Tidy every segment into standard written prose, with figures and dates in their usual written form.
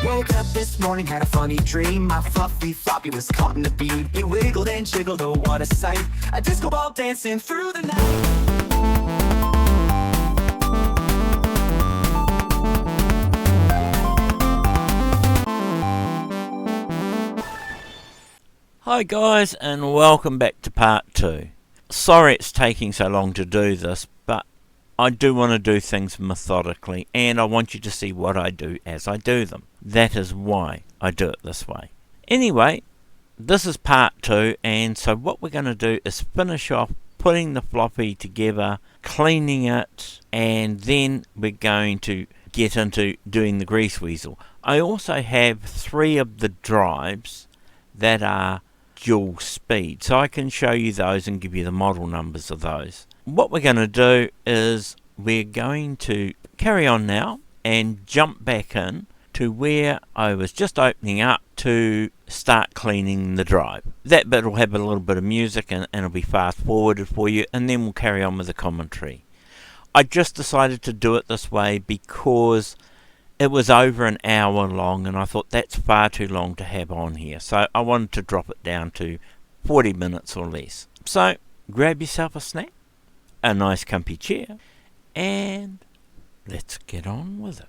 Woke up this morning, had a funny dream. My fluffy floppy was caught in the beam. He wiggled and jiggled, oh what a sight. A disco ball dancing through the night. Hi guys, and welcome back to part 2. Sorry it's taking so long to do this, but I do want to do things methodically, and I want you to see what I do as I do them. That is why I do it this way. Anyway, this is part 2, and so what we're going to do is finish off putting the floppy together, cleaning it, and then we're going to get into doing the greaseweazel. I also have 3 of the drives that are dual speed, so I can show you those and give you the model numbers of those. What we're going to do is we're going to carry on now and jump back in to where I was just opening up to start cleaning the drive. That bit will have a little bit of music and it'll be fast forwarded for you, and then we'll carry on with the commentary. I just decided to do it this way because it was over an hour long, and I thought that's far too long to have on here. So I wanted to drop it down to 40 minutes or less. So grab yourself a snack, a nice comfy chair, and let's get on with it.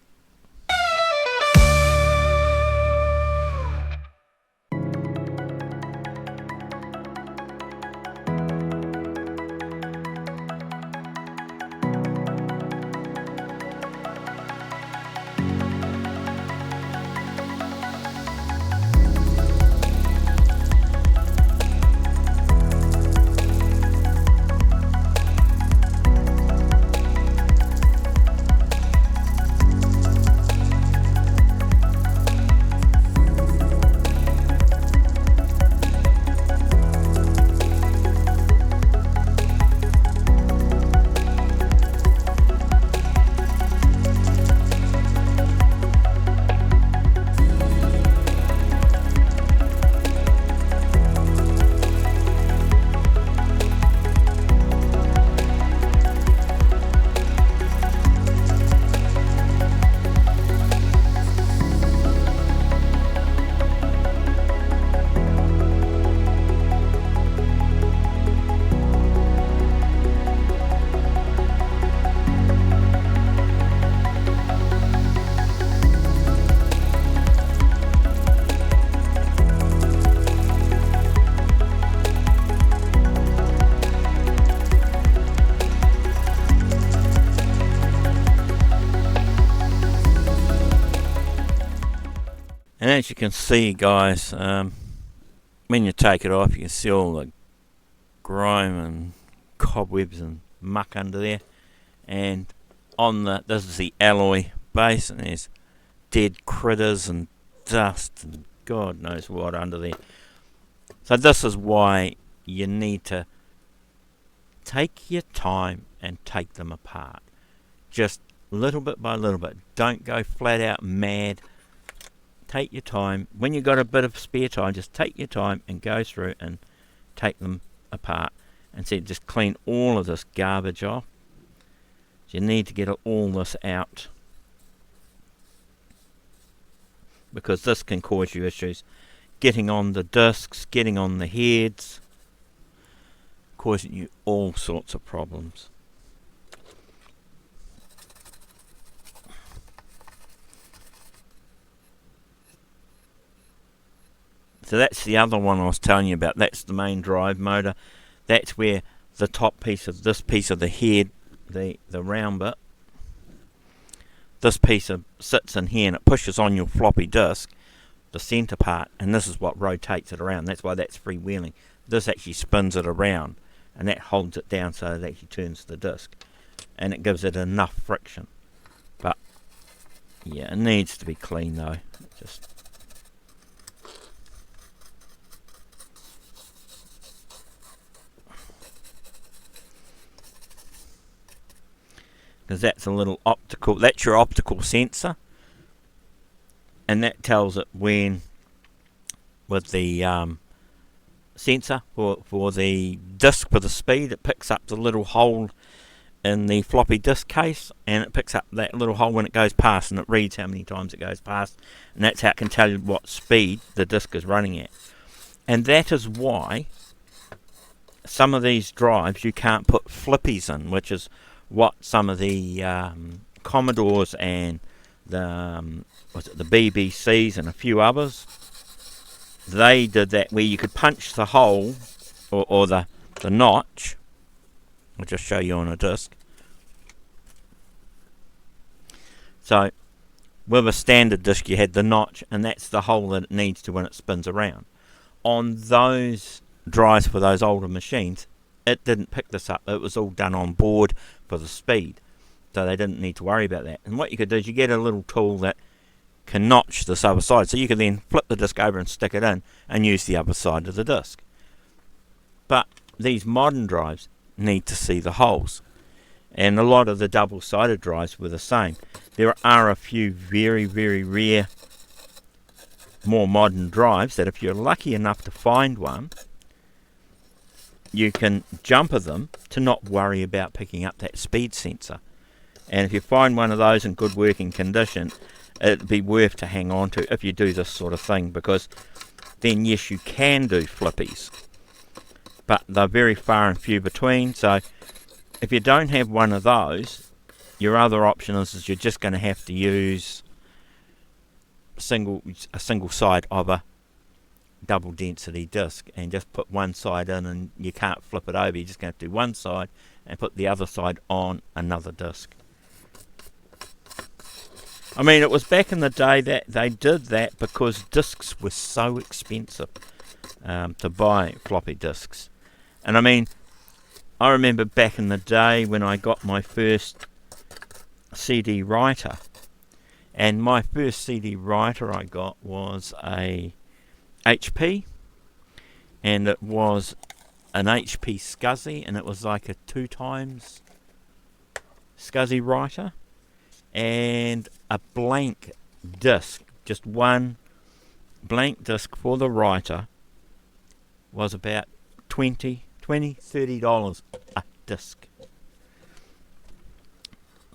And as you can see, guys, when you take it off, you can see all the grime and cobwebs and muck under there. And on this is the alloy base, and there's dead critters and dust and God knows what under there. So this is why you need to take your time and take them apart. Just little bit by little bit. Don't go flat out mad. Take your time. When you've got a bit of spare time, just take your time and go through and take them apart. And see, just clean all of this garbage off. You need to get all this out, because this can cause you issues. Getting on the discs, getting on the heads, causing you all sorts of problems. So that's the other one I was telling you about. That's the main drive motor. That's where the top piece of this piece of the head, the round bit, this piece sits in here, and it pushes on your floppy disk, the center part, and this is what rotates it around. That's why that's freewheeling. This actually spins it around, and that holds it down so it actually turns the disk, and it gives it enough friction. But yeah, it needs to be clean though. Just because that's a little optical, that's your optical sensor, and that tells it when, with the sensor for the disc for the speed, it picks up the little hole in the floppy disk case, and it picks up that little hole when it goes past, and it reads how many times it goes past, and that's how it can tell you what speed the disk is running at. And that is why some of these drives you can't put flippies in, which is what some of the Commodores and the BBCs and a few others, they did that, where you could punch the hole or the notch. I'll just show you on a disc. So with a standard disc you had the notch, and that's the hole that it needs to when it spins around. On those drives for those older machines, it didn't pick this up. It was all done on board for the speed, so they didn't need to worry about that. And what you could do is you get a little tool that can notch this other side, so you could then flip the disc over and stick it in and use the other side of the disc. But these modern drives need to see the holes, and a lot of the double-sided drives were the same. There are a few very, very rare more modern drives that if you're lucky enough to find one, you can jumper them to not worry about picking up that speed sensor. And if you find one of those in good working condition, it'd be worth to hang on to if you do this sort of thing, because then yes, you can do flippies, but they're very far and few between. So if you don't have one of those, your other option is you're just going to have to use a single side of a double density disc, and just put one side in, and you can't flip it over. You're just going to have to do one side and put the other side on another disc. I mean, it was back in the day that they did that because discs were so expensive to buy floppy disks. And I mean, I remember back in the day when I got my first CD writer, and my first CD writer I got was a HP, and it was an HP SCSI, and it was like a 2x SCSI writer, and a blank disc, just one blank disc for the writer, was about $30 a disc.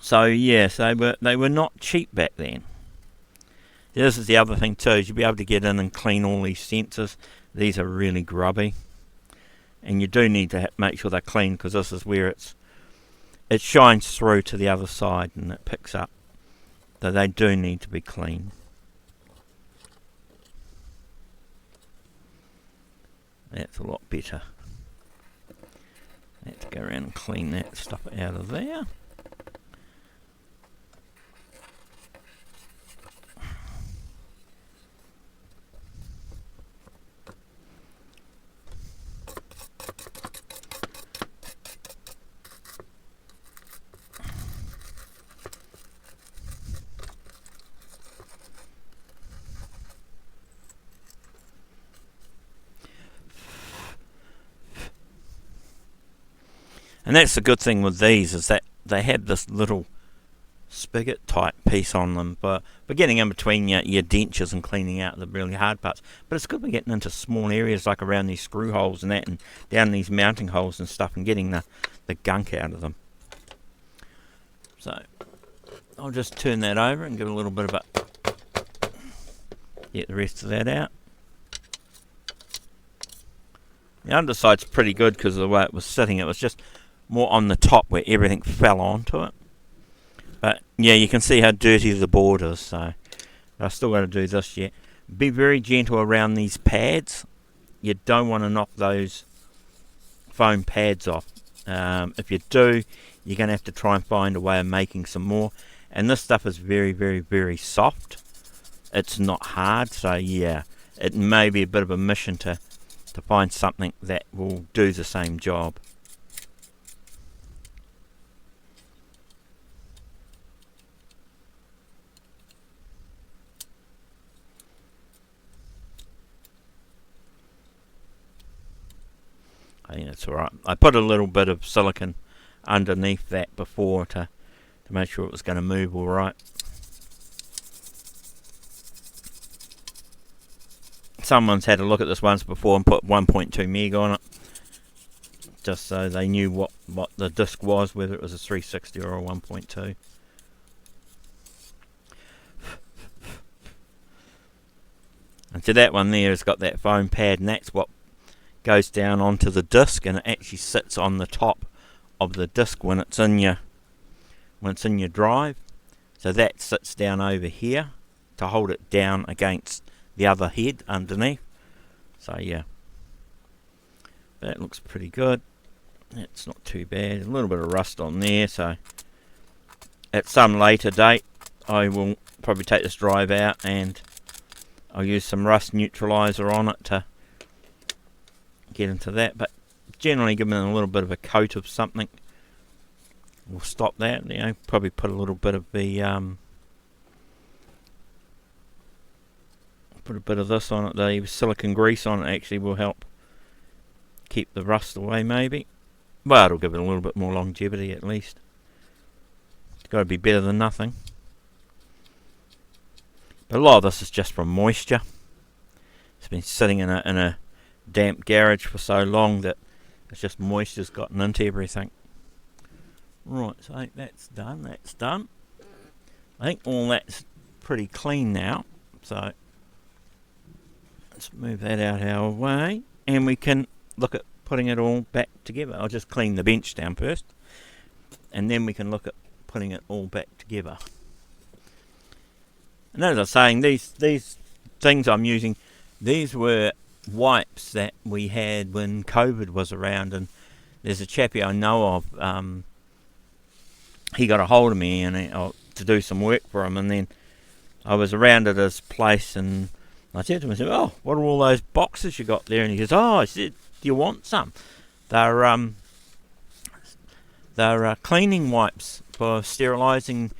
So yes, they were not cheap back then. This is the other thing too, is you'll be able to get in and clean all these sensors. These are really grubby, and you do need to make sure they're clean, because this is where it shines through to the other side and it picks up. So they do need to be clean. That's a lot better. Let's go around and clean that stuff out of there. And that's the good thing with these, is that they have this little spigot type piece on them for getting in between your dentures and cleaning out the really hard parts. But it's good for getting into small areas like around these screw holes and that, and down these mounting holes and stuff, and getting the gunk out of them. So I'll just turn that over and give it a little bit of a... get the rest of that out. The underside's pretty good because of the way it was sitting. It was just more on the top where everything fell onto it. But yeah, you can see how dirty the board is, so I've still got to do this yet. Be very gentle around these pads. You don't want to knock those foam pads off. If you do, you're going to have to try and find a way of making some more. And this stuff is very, very, very soft. It's not hard, so yeah, it may be a bit of a mission to find something that will do the same job. I think that's alright. I put a little bit of silicone underneath that before to make sure it was going to move alright. Someone's had a look at this once before and put 1.2 meg on it. just so they knew what the disc was, whether it was a 360 or a 1.2. And so that one there has got that foam pad, and that's what goes down onto the disc, and it actually sits on the top of the disc when it's in your drive. So that sits down over here to hold it down against the other head underneath. So yeah, that looks pretty good. It's not too bad. A little bit of rust on there, so at some later date I will probably take this drive out and I'll use some rust neutralizer on it to get into that, but generally giving it a little bit of a coat of something will stop that. You know, probably put a little bit of the put a bit of this on it. The silicone grease on it actually will help keep the rust away, maybe. Well, it'll give it a little bit more longevity at least. It's got to be better than nothing. But a lot of this is just from moisture. It's been sitting in a damp garage for so long that it's just moisture's gotten into everything. Right, so I think that's done. That's done. I think all that's pretty clean now. So let's move that out our way, and we can look at putting it all back together. I'll just clean the bench down first, and then we can look at putting it all back together. And as I was saying, these things I'm using, these were wipes that we had when COVID was around, and there's a chappie I know of, he got a hold of me and to do some work for him, and then I was around at his place and I said to him, I said, "Oh, what are all those boxes you got there?" And he goes, "Oh," I said, "Do you want some? They're cleaning wipes for sterilising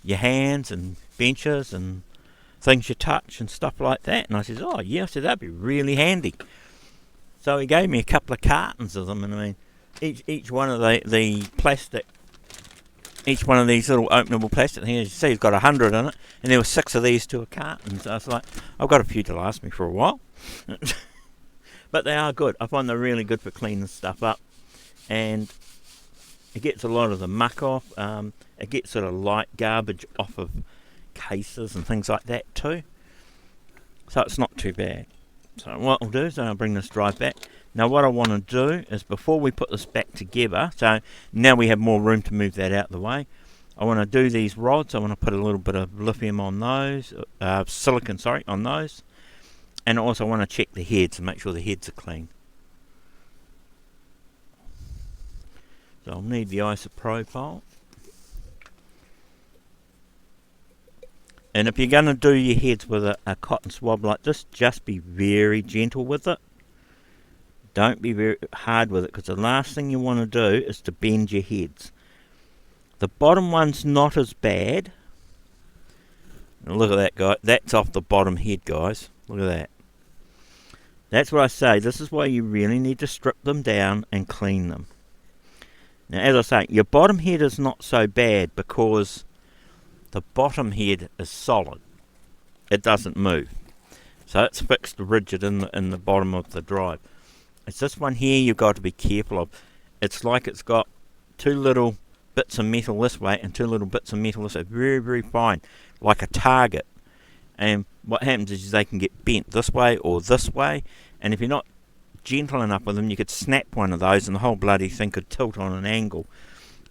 your hands and benches and things you touch and stuff like that." And I said, "Oh yeah," I said, "that'd be really handy." So he gave me a couple of cartons of them, and I mean, each one of the plastic, each one of these little openable plastic things, you see, he's got 100 in it, and there were 6 of these to a carton. So I was like, I've got a few to last me for a while. But they are good. I find they're really good for cleaning stuff up, and it gets a lot of the muck off. It gets sort of light garbage off of cases and things like that too. So it's not too bad. So what I'll do is I'll bring this drive back. Now what I want to do is, before we put this back together, so now we have more room to move that out of the way, I want to do these rods. I want to put a little bit of lithium on those, silicon, sorry, on those. And also want to check the heads and make sure the heads are clean. So I'll need the isopropyl. And if you're going to do your heads with a cotton swab like this, just be very gentle with it. Don't be very hard with it, because the last thing you want to do is to bend your heads. The bottom one's not as bad. Look at that, guy. That's off the bottom head, guys. Look at that. That's what I say. This is why you really need to strip them down and clean them. Now, as I say, your bottom head is not so bad because the bottom head is solid. It doesn't move. So it's fixed rigid in the bottom of the drive. It's this one here you've got to be careful of. It's like it's got 2 little bits of metal this way and 2 little bits of metal this way. Very, very fine. Like a target. And what happens is they can get bent this way or this way. And if you're not gentle enough with them, you could snap one of those and the whole bloody thing could tilt on an angle.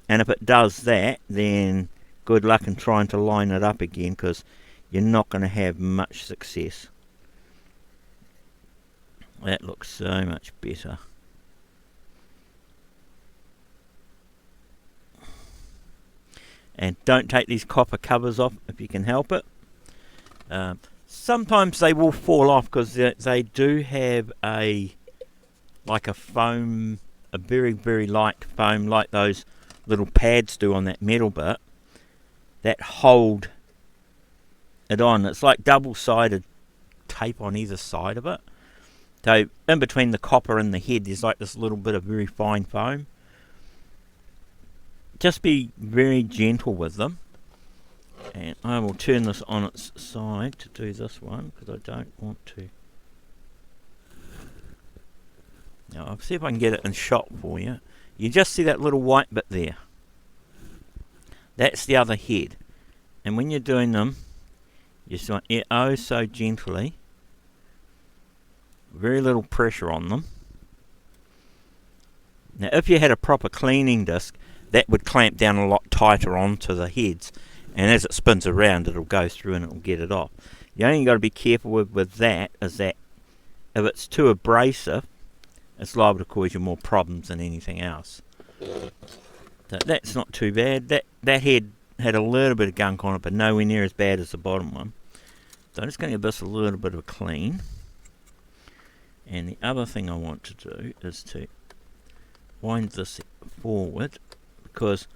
And if it does that, then good luck in trying to line it up again, because you're not going to have much success. That looks so much better. And don't take these copper covers off if you can help it. Sometimes they will fall off because they do have like a foam, a very, very light foam, like those little pads do on that metal bit, that hold it on. It's like double-sided tape on either side of it. So in between the copper and the head, there's like this little bit of very fine foam. Just be very gentle with them. And I will turn this on its side to do this one, because I don't want to. Now I'll see if I can get it in shot for you. You just see that little white bit there. That's the other head. And when you're doing them, you just want it oh so gently. Very little pressure on them. Now if you had a proper cleaning disc, that would clamp down a lot tighter onto the heads. And as it spins around, it'll go through and it'll get it off. You only got to be careful with that is that if it's too abrasive, it's liable to cause you more problems than anything else. So that's not too bad. That head had a little bit of gunk on it, but nowhere near as bad as the bottom one. So I'm just going to give this a little bit of a clean. And the other thing I want to do is to wind this forward, because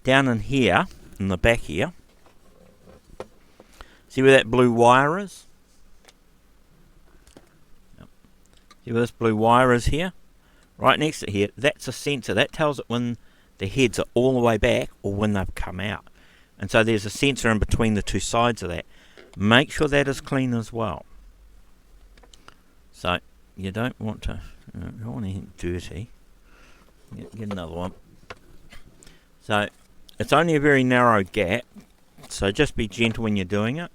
down in here, in the back here, see where that blue wire is? See where this blue wire is here? Right next to here, that's a sensor. That tells it when the heads are all the way back or when they've come out. And so there's a sensor in between the two sides of that. Make sure that is clean as well. So you don't want to, you don't want anything dirty. Get another one. So it's only a very narrow gap, so just be gentle when you're doing it.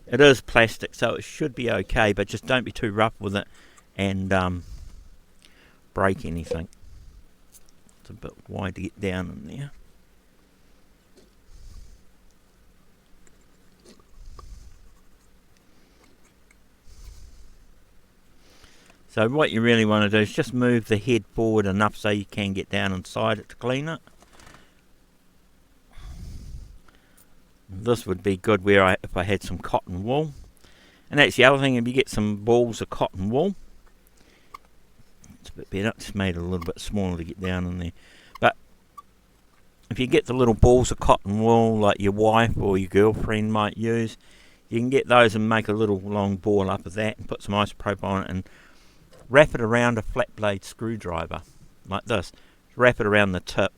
It is plastic, so it should be okay, but just don't be too rough with it and break anything. It's a bit wide to get down in there. So what you really want to do is just move the head forward enough so you can get down inside it to clean it. This would be good where if I had some cotton wool. And that's the other thing, if you get some balls of cotton wool, it's a bit better. It's made it a little bit smaller to get down in there. But if you get the little balls of cotton wool like your wife or your girlfriend might use, you can get those and make a little long ball up of that and put some isopropyl on it and wrap it around a flat blade screwdriver like this. Wrap it around the tip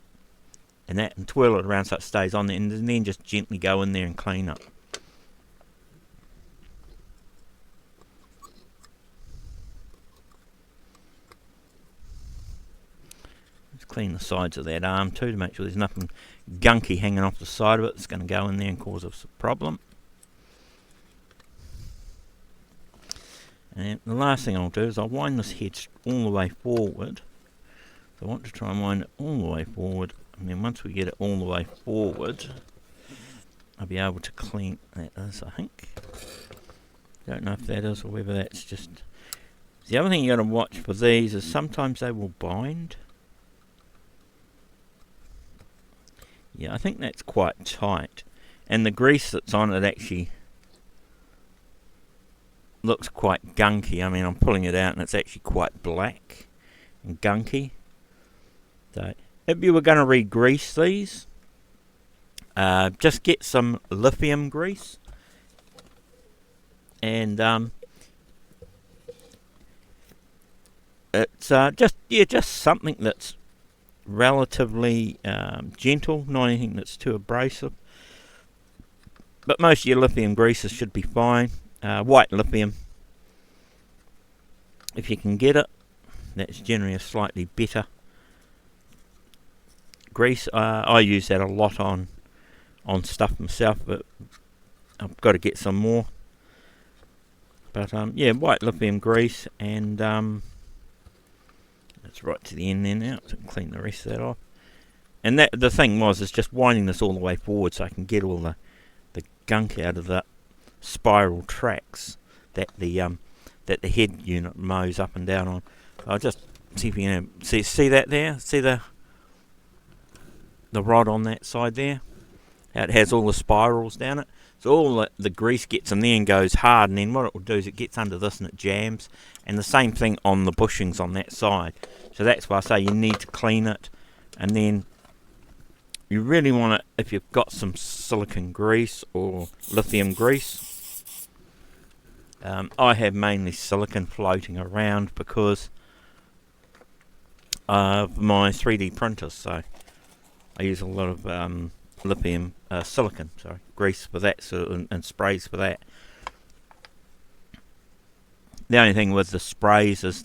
and that, and twirl it around so it stays on there, and then just gently go in there and clean it. Just clean the sides of that arm too to make sure there's nothing gunky hanging off the side of it that's going to go in there and cause us a problem. And the last thing I'll do is I'll wind this head all the way forward. So I want to try and wind it all the way forward, and then once we get it all the way forward, I'll be able to clean that is, I think. Don't know if that is or whether that's just... The other thing you got to watch for these is sometimes they will bind. Yeah, I think that's quite tight. And the grease that's on it actually looks quite gunky. I mean, I'm pulling it out and it's actually quite black and gunky. So if you were going to re-grease these, just get some lithium grease, and it's just something that's relatively gentle, not anything that's too abrasive. But most of your lithium greases should be fine. White lithium, if you can get it, that's generally a slightly better grease. I use that a lot on stuff myself, but I've got to get some more. But yeah, white lithium grease, and that's right to the end there now, so I can clean the rest of that off. And that the thing is just winding this all the way forward so I can get all the gunk out of the spiral tracks that the head unit mows up and down on. I'll just see if you can see that there. See the rod on that side there? How it has all the spirals down it. So all the grease gets in there and goes hard, and then what it will do is it gets under this and it jams. And the same thing on the bushings on that side. So that's why I say you need to clean it, and then you really want it, if you've got some silicone grease or lithium grease. I have mainly silicone floating around because of my 3D printers, so I use a lot of silicone grease for that, and sprays for that. The only thing with the sprays is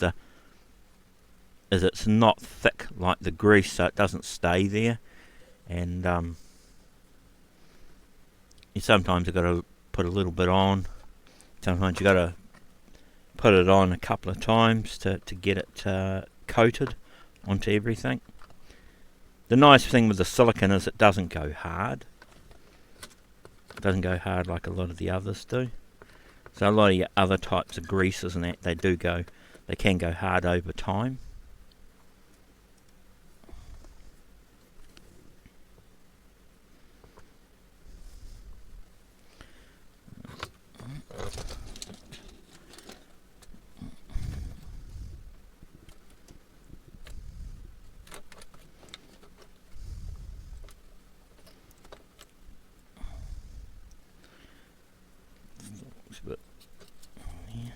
is it's not thick like the grease, so it doesn't stay there. And you sometimes have got to put a little bit on. Sometimes you've got to put it on a couple of times to get it coated onto everything. The nice thing with the silicone is it doesn't go hard. It doesn't go hard like a lot of the others do. So a lot of your other types of greases and that, they can go hard over time. But yeah.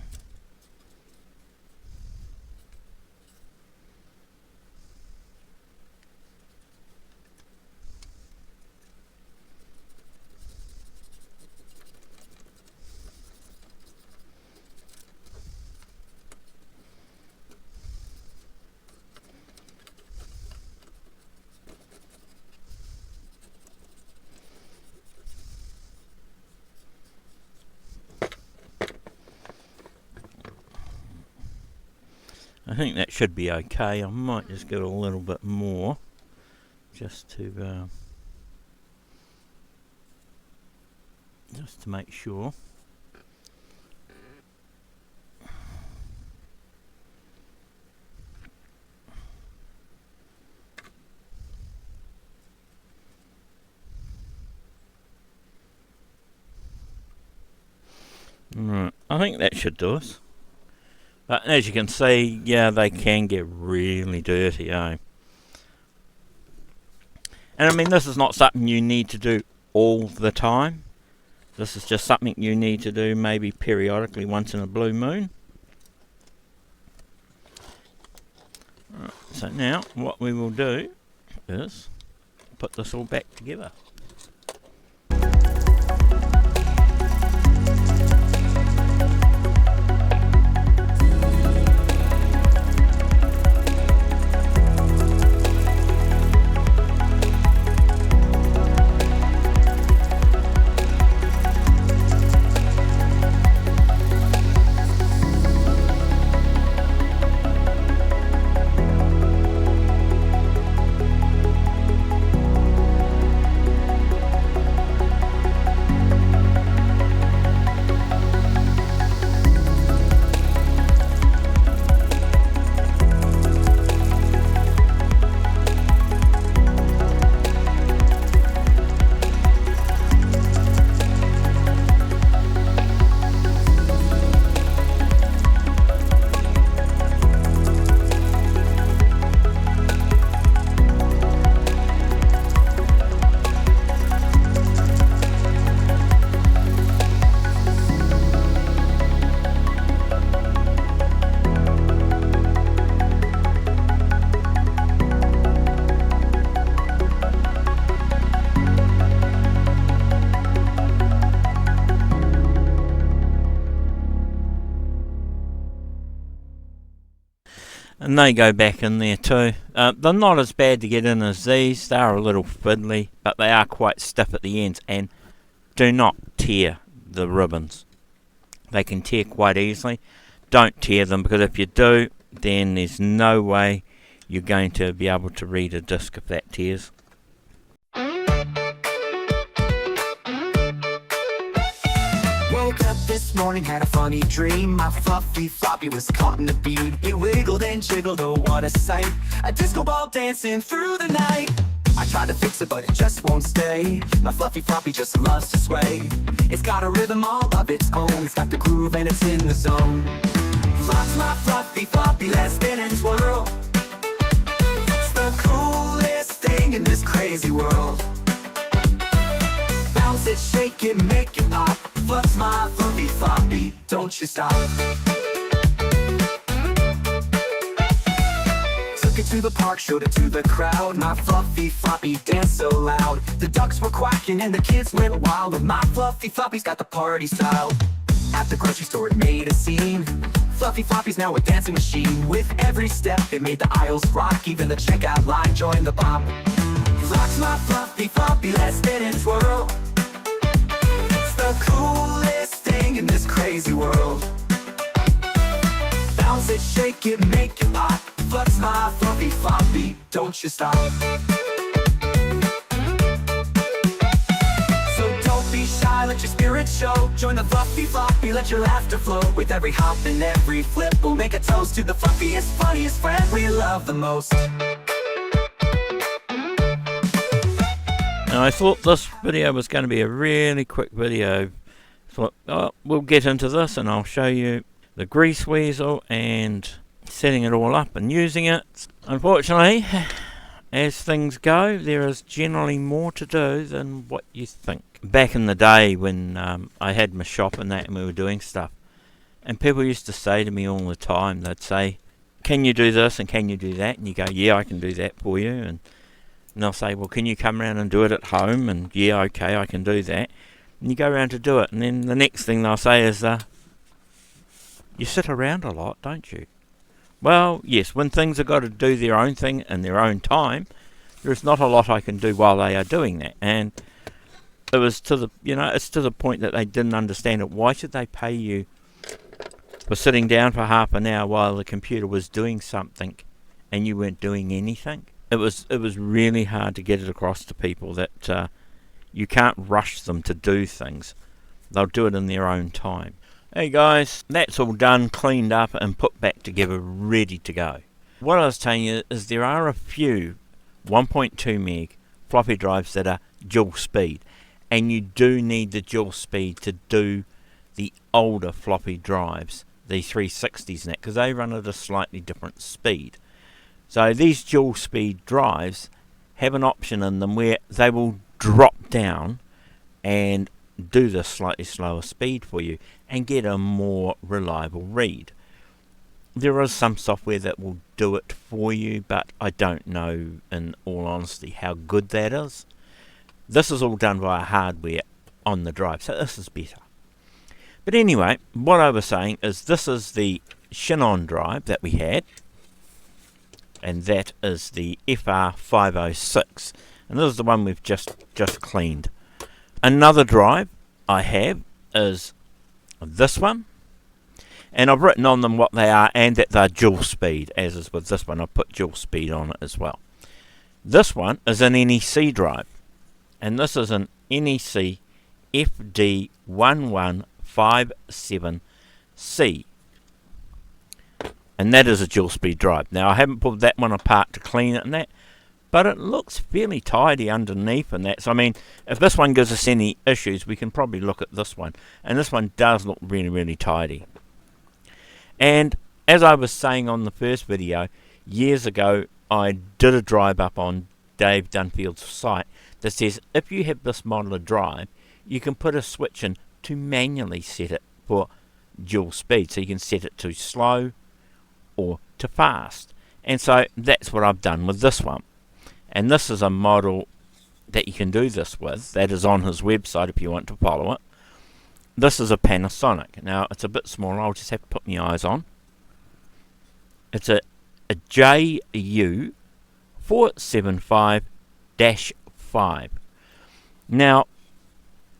I think that should be okay. I might just give it a little bit more, just to make sure. Right, I think that should do us. But as you can see, yeah, they can get really dirty, eh? And I mean, this is not something you need to do all the time. This is just something you need to do maybe periodically, once in a blue moon. Right, so now, what we will do is put this all back together. And they go back in there too. They're not as bad to get in as these. They are a little fiddly, but they are quite stiff at the ends. And do not tear the ribbons. They can tear quite easily. Don't tear them, because if you do, then there's no way you're going to be able to read a disc if that tears. Woke up this morning, had a funny dream. My fluffy floppy was caught in a bead. It wiggled and jiggled, oh what a sight. A disco ball dancing through the night. I tried to fix it, but it just won't stay. My fluffy floppy just loves to sway. It's got a rhythm all of its own. It's got the groove and it's in the zone. Flops my fluffy floppy, let's spin and twirl. It's the coolest thing in this crazy world. Bounce it, shake it, make it pop. Flux my fluffy floppy, don't you stop. Took it to the park, showed it to the crowd. My fluffy floppy danced so loud. The ducks were quacking and the kids went wild. But my fluffy floppy's got the party style. At the grocery store it made a scene. Fluffy Floppy's now a dancing machine. With every step it made the aisles rock. Even the checkout line joined the pop. Rock's my Fluffy Floppy, let's spin and twirl. It's the coolest thing in this crazy world. Bounce it, shake it, make it pop. Fluff's my Fluffy Floppy, don't you stop. So don't be shy, let your spirit show. Join the Fluffy Floppy, let your laughter flow. With every hop and every flip, we'll make a toast to the fluffiest, funniest friend we love the most. Now, I thought this video was going to be a really quick video. Thought, oh, we'll get into this and I'll show you the greaseweazel and setting it all up and using it. Unfortunately, as things go, there is generally more to do than what you think. Back in the day when I had my shop and that and we were doing stuff, and people used to say to me all the time, they'd say, can you do this and can you do that? And you go, yeah, I can do that for you. And they'll say, well, can you come around and do it at home? And yeah, okay, I can do that. And you go around to do it, and then the next thing they'll say is, you sit around a lot, don't you? Well, yes, when things have got to do their own thing in their own time, there's not a lot I can do while they are doing that. And it was to the, it's to the point that they didn't understand it. Why should they pay you for sitting down for half an hour while the computer was doing something and you weren't doing anything? It was really hard to get it across to people that you can't rush them to do things. They'll do it in their own time. Hey guys, that's all done, cleaned up and put back together, ready to go. What I was telling you is there are a few 1.2 meg floppy drives that are dual speed, and you do need the dual speed to do the older floppy drives, the 360s and that, because they run at a slightly different speed. So these dual speed drives have an option in them where they will drop down and do the slightly slower speed for you and get a more reliable read. There is some software that will do it for you, but I don't know in all honesty how good that is. This is all done via hardware on the drive, so this is better. But anyway, what I was saying is this is the Shin-On drive that we had, and that is the FR506, and this is the one we've just cleaned. Another drive I have is this one, and I've written on them what they are and that they're dual speed, as is with this one. I've put dual speed on it as well. This one is an NEC drive, and this is an NEC FD1157C, and that is a dual speed drive. Now I haven't pulled that one apart to clean it and that, but it looks fairly tidy underneath and that. So I mean, if this one gives us any issues, we can probably look at this one, and this one does look really, really tidy. And as I was saying on the first video, years ago I did a drive up on Dave Dunfield's site that says if you have this model of drive, you can put a switch in to manually set it for dual speed, so you can set it to slow or to fast. And so that's what I've done with this one, and this is a model that you can do this with. That is on his website if you want to follow it. This is a Panasonic. Now it's a bit smaller, I'll just have to put my eyes on. It's a JU 475-5. Now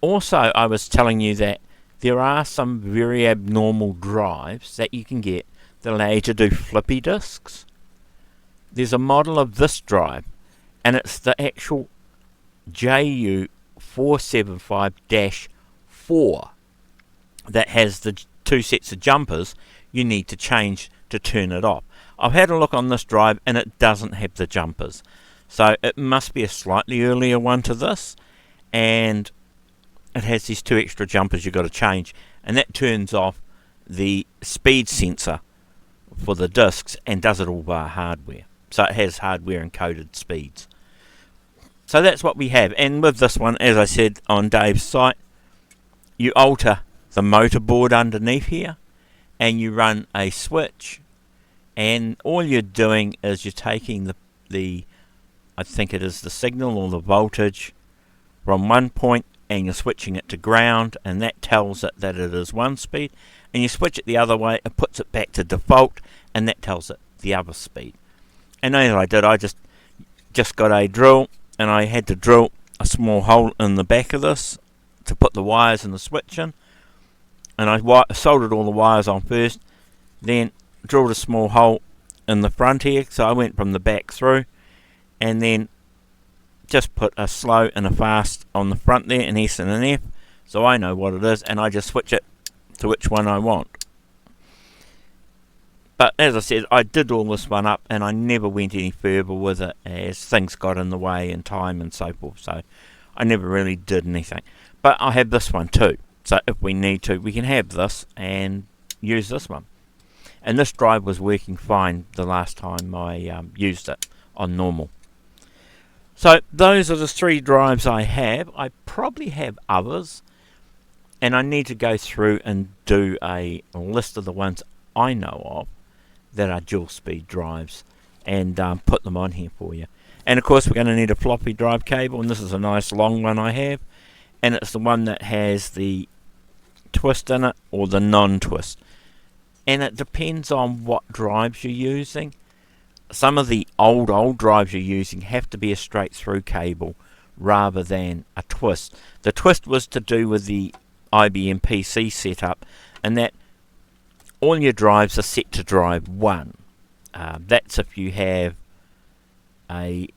also I was telling you that there are some very abnormal drives that you can get that allow you to do flippy disks. There's a model of this drive, and it's the actual JU 475-4 that has the two sets of jumpers you need to change to turn it off. I've had a look on this drive and it doesn't have the jumpers, so it must be a slightly earlier one to this, and it has these two extra jumpers you've got to change, and that turns off the speed sensor for the discs and does it all via hardware. So it has hardware encoded speeds. So that's what we have, and with this one, as I said on Dave's site, you alter the motor board underneath here and you run a switch, and all you're doing is you're taking the I think it is the signal or the voltage from one point and you're switching it to ground, and that tells it that it is one speed, and you switch it the other way, it puts it back to default, and that tells it the other speed. And as I did, I just got a drill, and I had to drill a small hole in the back of this to put the wires in the switch in, and I soldered all the wires on first, then drilled a small hole in the front here, so I went from the back through, and then just put a slow and a fast on the front there, an S and an F, so I know what it is, and I just switch it to which one I want. But as I said, I did all this one up, and I never went any further with it as things got in the way and time and so forth, so I never really did anything. But I have this one too, so if we need to, we can have this and use this one. And this drive was working fine the last time I used it on normal. So those are the 3 drives I have. I probably have others, and I need to go through and do a list of the ones I know of that are dual speed drives and put them on here for you. And of course we're going to need a floppy drive cable, and this is a nice long one I have, and it's the one that has the twist in it or the non-twist, and it depends on what drives you're using. Some of the old drives you're using have to be a straight through cable rather than a twist. The twist was to do with the IBM PC setup, and that all your drives are set to drive 1. That's if you have a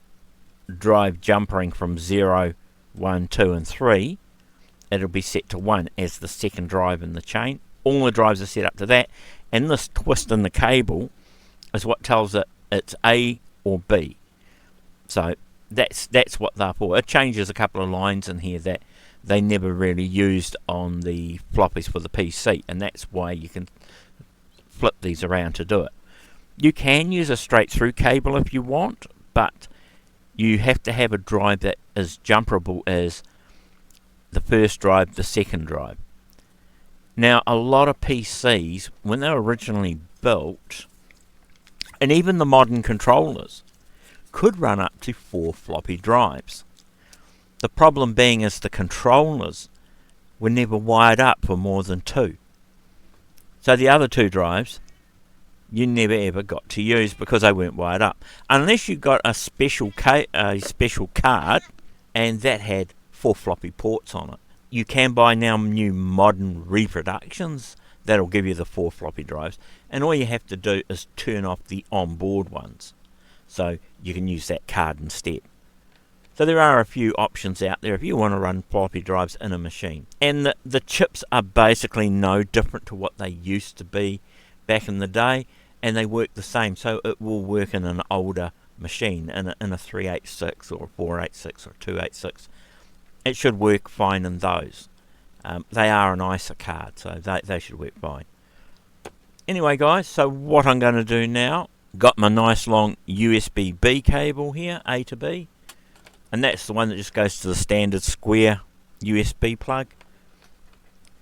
drive jumpering from 0, 1, 2 and 3, it'll be set to 1 as the second drive in the chain. All the drives are set up to that, and this twist in the cable is what tells it it's A or B. So that's what they're for. It changes a couple of lines in here that they never really used on the floppies for the PC, and that's why you can flip these around to do it. You can use a straight through cable if you want, but you have to have a drive that is jumperable as the first drive, the second drive. Now a lot of PCs, when they were originally built, and even the modern controllers, could run up to 4 floppy drives. The problem being is the controllers were never wired up for more than 2. So the other 2 drives you never ever got to use because they weren't wired up. Unless you got a special card and that had 4 floppy ports on it. You can buy now new modern reproductions that'll give you the 4 floppy drives, and all you have to do is turn off the onboard ones so you can use that card instead. So there are a few options out there if you want to run floppy drives in a machine. And the chips are basically no different to what they used to be back in the day, and they work the same, so it will work in an older machine, in a 386 or a 486 or 286. It should work fine in those. They are an ISA card, so they should work fine. Anyway guys, so what I'm going to do now, got my nice long USB-B cable here, A to B, and that's the one that just goes to the standard square USB plug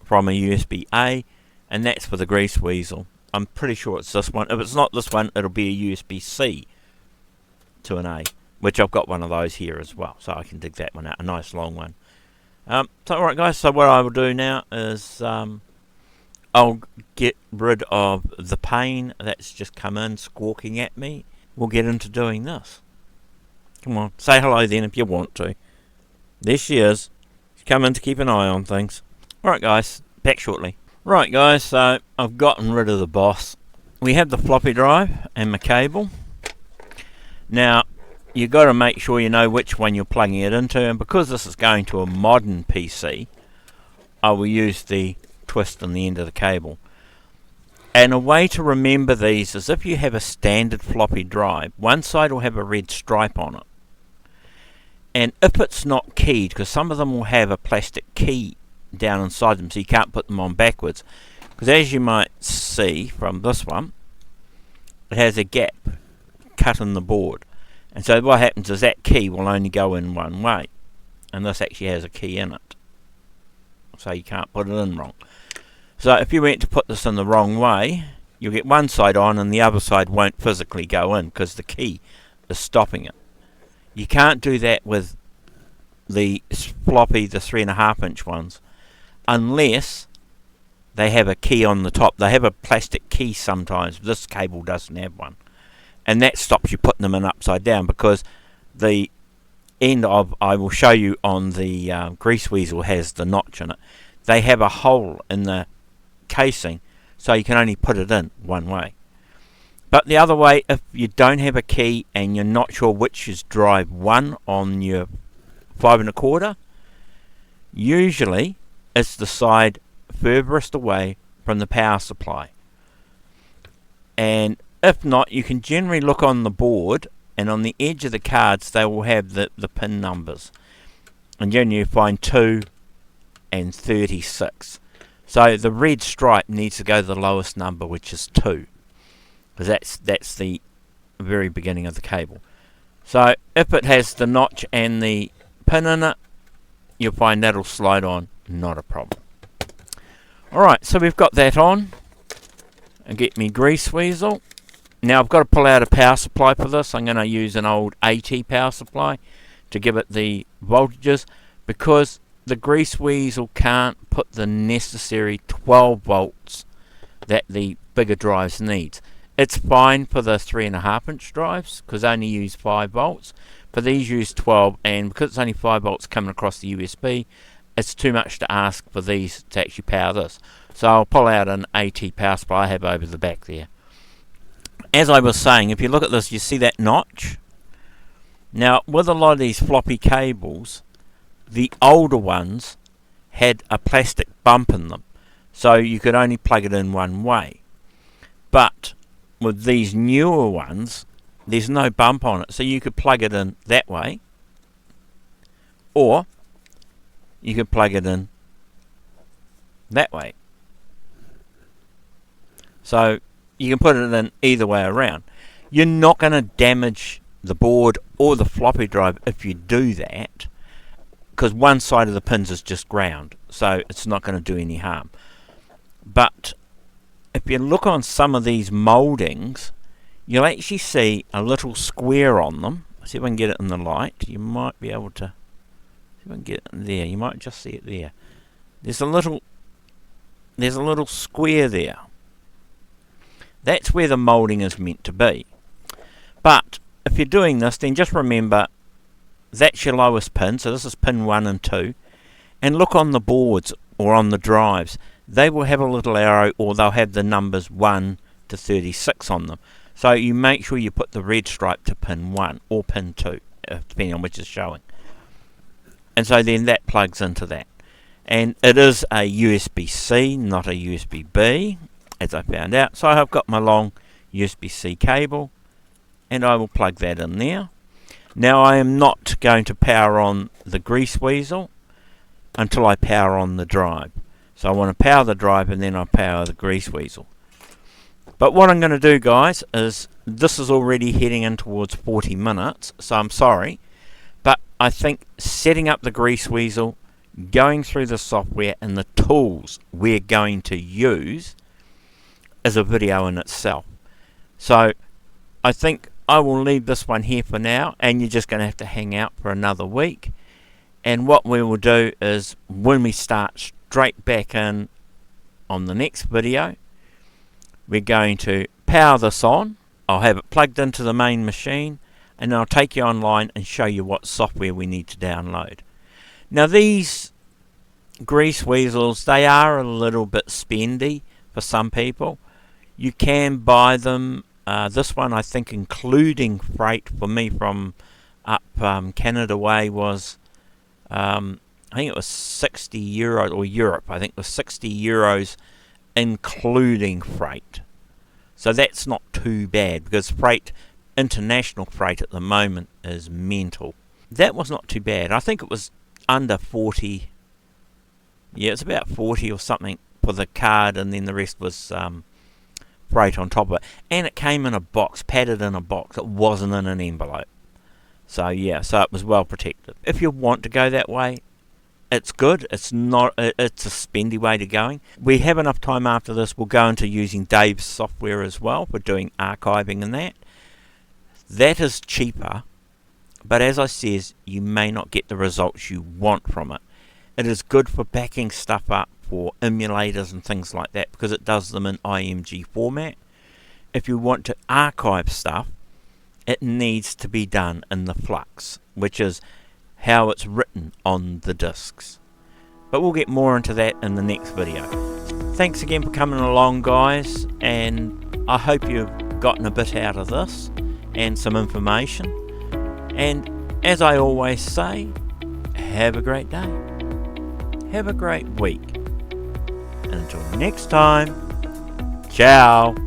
from a USB-A, and that's for the greaseweazel. I'm pretty sure it's this one. If it's not this one, it'll be a USB-C to an A, which I've got one of those here as well, so I can dig that one out, a nice long one. So alright guys, so what I will do now is I'll get rid of the pain that's just come in squawking at me. We'll get into doing this. Come on, say hello then if you want to. There she is. She's come in to keep an eye on things. Alright guys, back shortly. Right guys, so I've gotten rid of the boss. We have the floppy drive and my cable. Now, you've got to make sure you know which one you're plugging it into, and because this is going to a modern PC, I will use the twist on the end of the cable. And a way to remember these is if you have a standard floppy drive, one side will have a red stripe on it. And if it's not keyed, because some of them will have a plastic key down inside them so you can't put them on backwards, because as you might see from this one, it has a gap cut in the board, and so what happens is that key will only go in one way, and this actually has a key in it, so you can't put it in wrong. So if you went to put this in the wrong way, you'll get one side on and the other side won't physically go in because the key is stopping it. You can't do that with the floppy, the 3.5-inch ones, unless they have a key on the top. They have a plastic key sometimes. This cable doesn't have one, and that stops you putting them in upside down, because the end of, I will show you on the greaseweazel, has the notch in it. They have a hole in the casing, so you can only put it in one way. But the other way, if you don't have a key and you're not sure which is drive 1 on your 5 1/4, usually it's the side furthest away from the power supply. And if not, you can generally look on the board, and on the edge of the cards they will have the pin numbers, and generally you find 2 and 36. So the red stripe needs to go to the lowest number, which is 2, because that's the very beginning of the cable. So if it has the notch and the pin in it, you'll find that'll slide on, not a problem. Alright, so we've got that on. And get me greaseweazel. Now I've got to pull out a power supply for this. I'm going to use an old AT power supply to give it the voltages, because the greaseweazel can't put the necessary 12 volts that the bigger drives need. It's fine for the 3.5-inch drives, because they only use 5 volts, but these use 12, and because it's only 5 volts coming across the USB, it's too much to ask for these to actually power this. So I'll pull out an AT power supply I have over the back there. As I was saying, if you look at this, you see that notch? Now, with a lot of these floppy cables, the older ones had a plastic bump in them, so you could only plug it in one way. But with these newer ones, there's no bump on it, so you could plug it in that way, or you could plug it in that way. So you can put it in either way around. You're not going to damage the board or the floppy drive if you do that, because one side of the pins is just ground, so it's not going to do any harm. But if you look on some of these mouldings, you'll actually see a little square on them. See if I can get it in the light. You might be able to see if I can get it in there. You might just see it there. There's a little square there. That's where the moulding is meant to be. But if you're doing this, then just remember that's your lowest pin. So this is pin 1 and 2. And look on the boards or on the drives. They will have a little arrow, or they'll have the numbers 1 to 36 on them. So you make sure you put the red stripe to pin 1 or pin 2, depending on which is showing. And so then that plugs into that. And it is a USB-C, not a USB-B, as I found out. So I've got my long USB-C cable, and I will plug that in there. Now I am not going to power on the greaseweazel until I power on the drive. So I want to power the drive, and then I'll power the greaseweazel. But what I'm going to do, guys, is this is already heading in towards 40 minutes, so I'm sorry. But I think setting up the greaseweazel, going through the software and the tools we're going to use is a video in itself. So I think I will leave this one here for now, and you're just going to have to hang out for another week. And what we will do is, when we start straight back in on the next video, we're going to power this on. I'll have it plugged into the main machine, and I'll take you online and show you what software we need to download. Now these greaseweazels, they are a little bit spendy for some people. You can buy them. This one, I think, including freight for me from up Canada way, was I think it was €60, or Europe, I think it was €60 including freight. So that's not too bad, because freight, international freight at the moment, is mental. That was not too bad. I think it was under 40. Yeah, it's about 40 or something for the card, and then the rest was freight on top of it. And it came in a box, padded in a box. It wasn't in an envelope. So yeah, so it was well protected. If you want to go that way, it's good. It's not. It's a spendy way to going. We have enough time after this. We'll go into using Dave's software as well for doing archiving and that. That is cheaper but as I says, you may not get the results you want from it. It is good for backing stuff up for emulators and things like that because it does them in IMG format. If you want to archive stuff, it needs to be done in the flux, which is how it's written on the discs. But we'll get more into that in the next video. Thanks again for coming along, guys, and I hope you've gotten a bit out of this and some information. And as I always say, have a great day. Have a great week. And until next time, ciao.